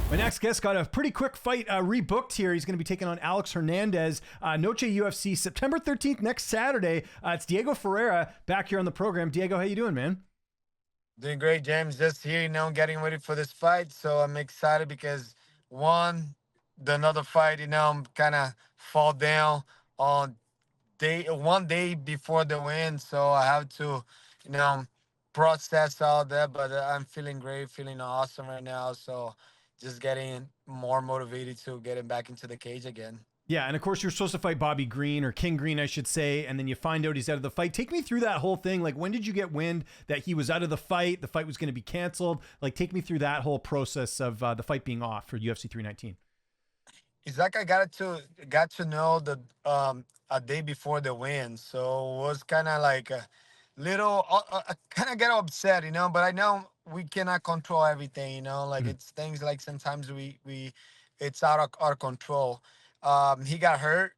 My next guest got a pretty quick fight rebooked here. He's going to be taking on Alex Hernandez. Noche UFC, September 13th, next Saturday. It's Diego Ferreira back here on the program. Diego, how you doing, man? Doing great, James. Just here, getting ready for this fight. So I'm excited because another fight, I'm kind of fall down on one day before the win. So I have to, you know, process all that. But I'm feeling great, feeling awesome right now. So just getting more motivated to getting back into the cage again. Yeah, and of course you're supposed to fight Bobby Green, or King Green, I should say, and then you find out he's out of the fight. Take me through that whole thing. Like, when did you get wind that he was out of the fight? The fight was going to be canceled. Like, take me through that whole process of the fight being off for UFC 319. It's like I got to know the a day before the win, so it was kind of like a little. I kind of get upset, but I know we cannot control everything, like Mhm. it's things like sometimes we it's out of our control. He got hurt,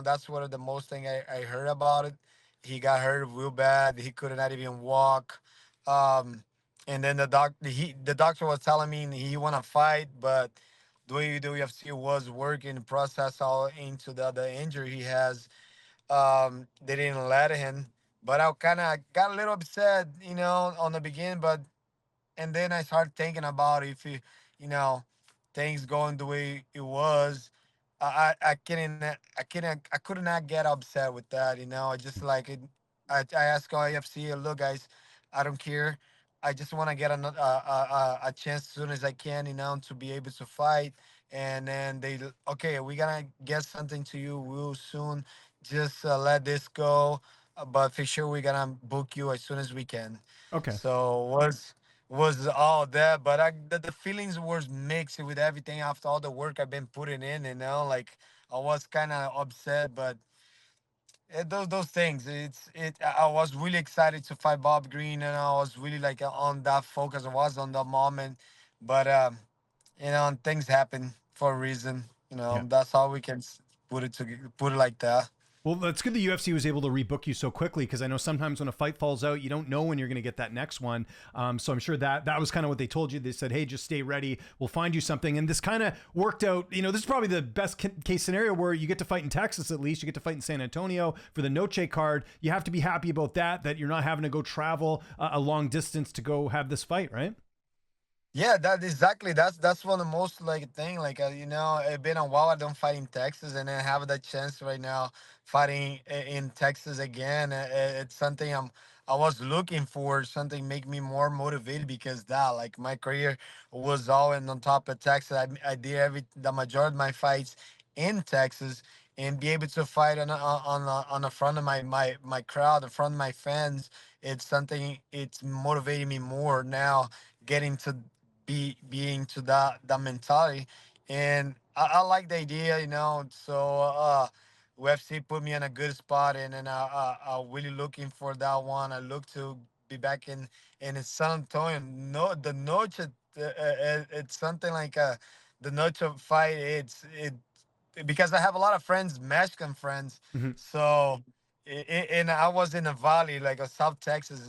that's one of the most thing I heard about it. He got hurt real bad. He could not even walk. Um, and then the doctor was telling me he want to fight, but WWFC was working the process all into the injury he has. They didn't let him, but I kind of got a little upset, on the beginning. But and then I started thinking about if you know, things going the way it was. I could not get upset with that. I just like it. I asked IFC, look, guys, I don't care. I just want to get a chance as soon as I can, to be able to fight. And then okay, we're gonna get something to you real soon. Just let this go, but for sure we're gonna book you as soon as we can. Okay. So was all that, but the feelings was mixed with everything after all the work I've been putting in, like I was kind of upset, but those things. I was really excited to fight Bob Green, and I was really like on that focus. I was on that moment, but and things happen for a reason. Yeah. That's how we can put it like that. Well, that's good the UFC was able to rebook you so quickly, because I know sometimes when a fight falls out, you don't know when you're going to get that next one. So I'm sure that was kind of what they told you. They said, "Hey, just stay ready. We'll find you something." And this kind of worked out. This is probably the best case scenario where you get to fight in Texas. At least you get to fight in San Antonio for the Noche card. You have to be happy about that. That you're not having to go travel a long distance to go have this fight, right? Yeah, that exactly. That's one of the most like thing. Like it's been a while I don't fight in Texas, and then have that chance right now fighting in Texas again. It's something I was looking for. Something make me more motivated because that like my career was all in on top of Texas. I did the majority of my fights in Texas, and be able to fight on the front of my crowd, in front of my fans. It's something. It's motivating me more now getting to being to that mentality, and I like the idea, so UFC put me in a good spot, and then I really looking for that one. I look to be back in San Antonio. No, the Noche, it's something like the Noche fight. It because I have a lot of friends, Mexican friends. Mm-hmm. So, and I was in the valley, like South Texas.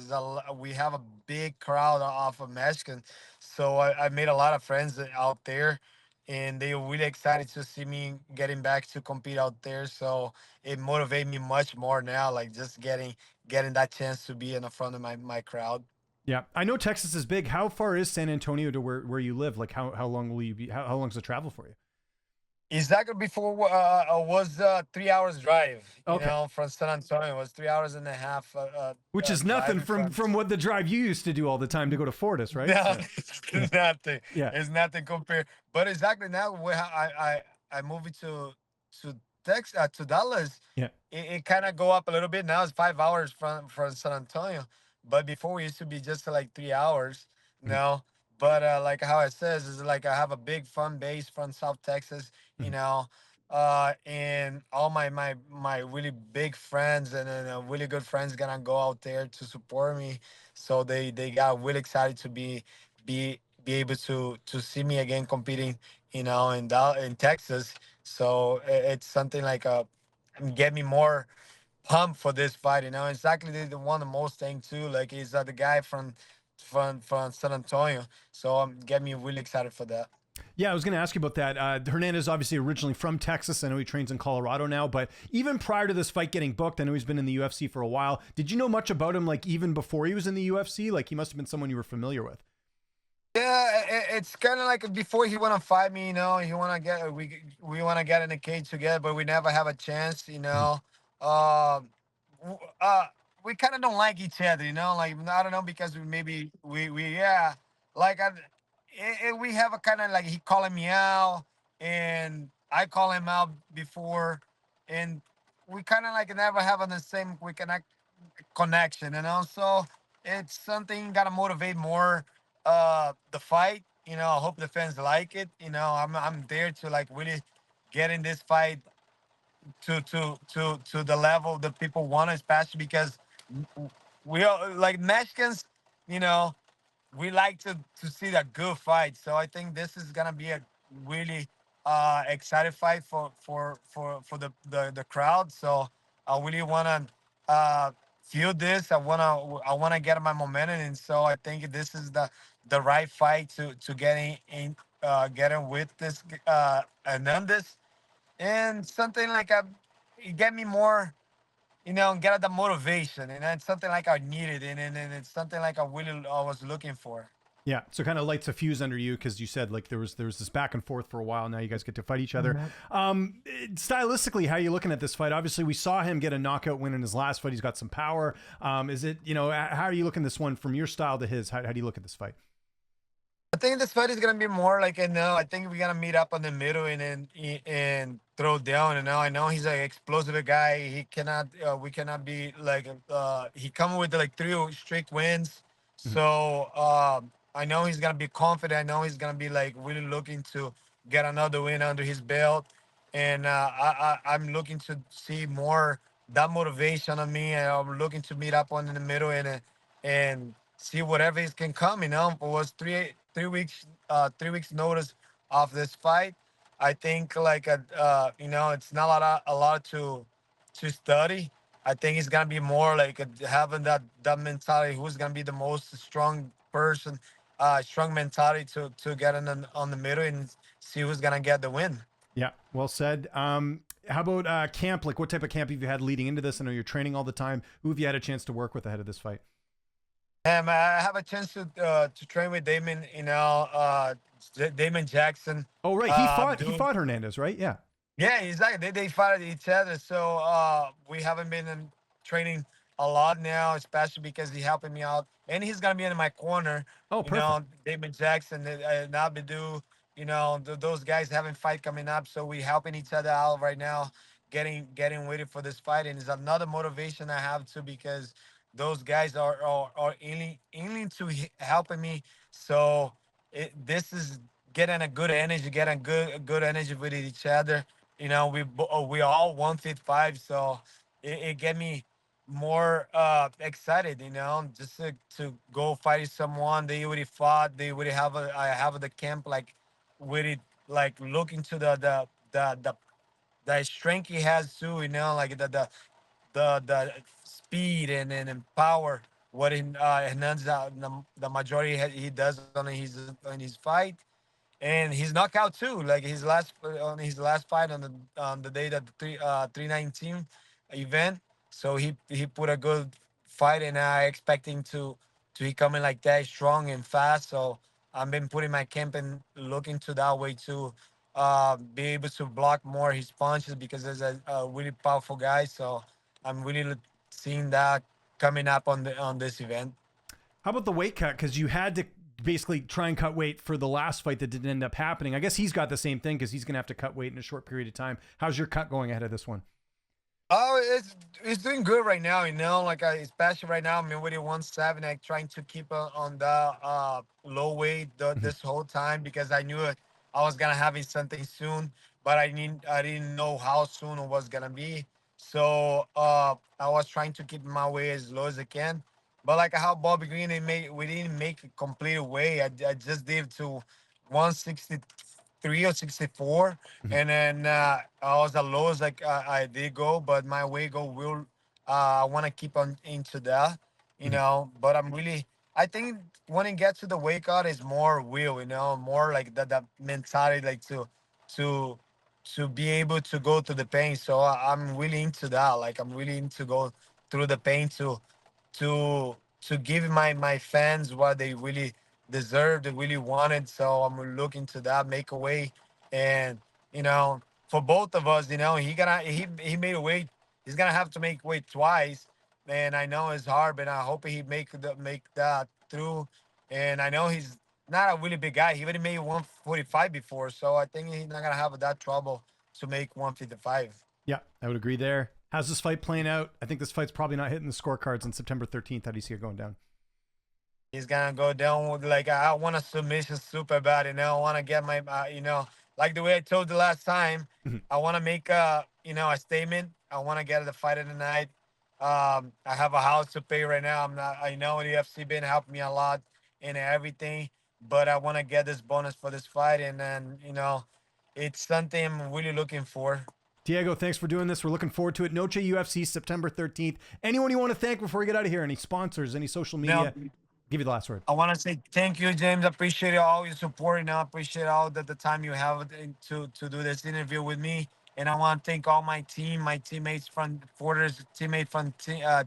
We have a big crowd of Mexican. So I made a lot of friends out there, and they were really excited to see me getting back to compete out there. So it motivated me much more now, like just getting that chance to be in the front of my crowd. Yeah, I know Texas is big. How far is San Antonio to where you live? Like, how long will you be? How long is the travel for you? Exactly before was 3 hours drive, Okay. from San Antonio. It was 3 hours and a half Which is nothing driving from from. from what the drive you used to do all the time to go to Fortis, right? No, So yeah, it's nothing. yeah. It's nothing compared. But exactly now, where I moved it to to Dallas, Yeah. it kind of go up a little bit. Now it's 5 hours from San Antonio, but before it used to be just like 3 hours. Mhm. No, but like how it says is like I have a big fan base from South Texas, Mhm. and all my really big friends and then really good friends gonna go out there to support me, so they got really excited to be able to see me again competing, in Texas. So it's something like get me more pumped for this fight. Exactly the one of the most thing too. Like he's the guy from San Antonio, so get me really excited for that. Yeah, I was going to ask you about that. Hernandez obviously originally from Texas. I know he trains in Colorado now, but even prior to this fight getting booked, I know he's been in the UFC for a while. Did you know much about him, like even before he was in the UFC? Like he must have been someone you were familiar with. Yeah, it's kind of like before he want to fight me, he want to get we want to get in the cage together, but we never have a chance, Mhm. Um, w- uh, we kind of don't like each other, like I don't know because we yeah, like we have a kind of like he calling me out and I call him out before, and we kind of like never have on the same we connect connection, so it's something gotta motivate more the fight. I hope the fans like it. I'm there to like really get in this fight to the level that people want, especially because we are like Mexicans, you know we like to see that good fight. So I think this is gonna be a really excited fight for the crowd. So I really wanna feel this. I wanna get my momentum, and so I think this is the right fight to getting with this Hernandez, and something like it get me more, get the motivation, and it's something like I needed, and it's something like I was looking for. Yeah, so kind of lights a fuse under you because you said like there was this back and forth for a while. Now you guys get to fight each other. Stylistically, how are you looking at this fight? Obviously, we saw him get a knockout win in his last fight. He's got some power. Is it how are you looking at this one from your style to his? How do you look at this fight? I think this fight is gonna be more like I think we're gonna meet up on the middle and throw down. I know he's an explosive guy. He cannot we cannot be like he come with like three straight wins. Mhm. So I know he's gonna be confident. I know he's gonna be like really looking to get another win under his belt. And I'm looking to see more that motivation on me. And I'm looking to meet up on in the middle and see whatever it can come. It was 3 weeks notice of this fight. I think like it's not a lot to study. I think it's gonna be more like having that mentality. Who's gonna be the most strong person, strong mentality to get on the middle and see who's gonna get the win. Yeah, well said. How about camp? Like, what type of camp have you had leading into this? I know you're training all the time. Who have you had a chance to work with ahead of this fight? I have a chance to train with Damon, Damon Jackson. Oh, right, he Doing fought Hernandez, right? Yeah. Yeah, exactly. They fight each other. So we haven't been in training a lot now, especially because he's helping me out, and he's gonna be in my corner. Oh, perfect. David Jackson and Abidou. Those guys having fight coming up, so we helping each other out right now, getting ready for this fight, and it's another motivation I have too because those guys are in to helping me. So this is getting a good energy, getting good energy with each other. We all 155, so it get me more excited, just to go fight someone they already fought. They already have I have the camp like with it, like look into the strength he has too, like the speed and power what in Hernandez, the majority he does on his fight, and he's knockout too. Like his last fight on the day that the 319 event. So he put a good fight, and I expecting to he coming like that strong and fast. So I've been putting my camp and looking to that way to be able to block more his punches because he's a really powerful guy. So I'm really seeing that coming up on this event. How about the weight cut? Because you had to basically try and cut weight for the last fight that didn't end up happening. I guess he's got the same thing because he's going to have to cut weight in a short period of time. How's your cut going ahead of this one? Oh, it's doing good right now. Like especially right now, I'm already 170. Like trying to keep on the low weight Mhm. this whole time because I knew I was gonna have it something soon, but I didn't know how soon it was gonna be. So I was trying to keep my weight as low as I can. But like how Bobby Green, we didn't make a complete weight. I just did to 163 or 64, Mhm. and then I was the lowest like I did go, but my weight go will I want to keep on into that, Mhm. but I'm really I think when it gets to the weight cut, is more will, more like that mentality, like to to be able to go through the pain. So I'm really into that. Like I'm really into go through the pain to give my fans what they really deserve, they really wanted. So I'm looking to that, make a way, and for both of us, he made a weight. He's gonna have to make weight twice, and I know it's hard, but I hope he make that through. And I know he's not a really big guy. He already made 145 before, so I think he's not gonna have that trouble to make 155. Yeah, I would agree there. How's this fight playing out? I think this fight's probably not hitting the scorecards on September 13th. How do you see it going down? He's gonna go down with like I want a submission super bad, I want to get my like the way I told the last time. I want to make a statement. I want to get the fight of the night. I have a house to pay right now. I'm not. I know the UFC been helping me a lot in everything, but I want to get this bonus for this fight, and then it's something I'm really looking for. Diego, thanks for doing this. We're looking forward to it. Noche UFC, September 13th. Anyone you want to thank before we get out of here? Any sponsors, any social You know, media? Give you the last word. I want to say thank you, James. I appreciate all your support, and I appreciate all the time you have to do this interview with me. And I want to thank all my team, my teammates from Porter's, teammate from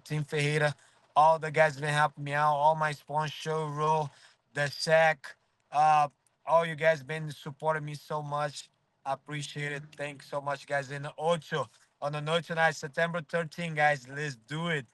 Team Ferreira, all the guys that been helping me out, all my sponsor role, the Shack, uh, all you guys been supporting me so much. I appreciate it. Thanks so much, guys. And Ocho on the note tonight, September 13th, guys. Let's do it.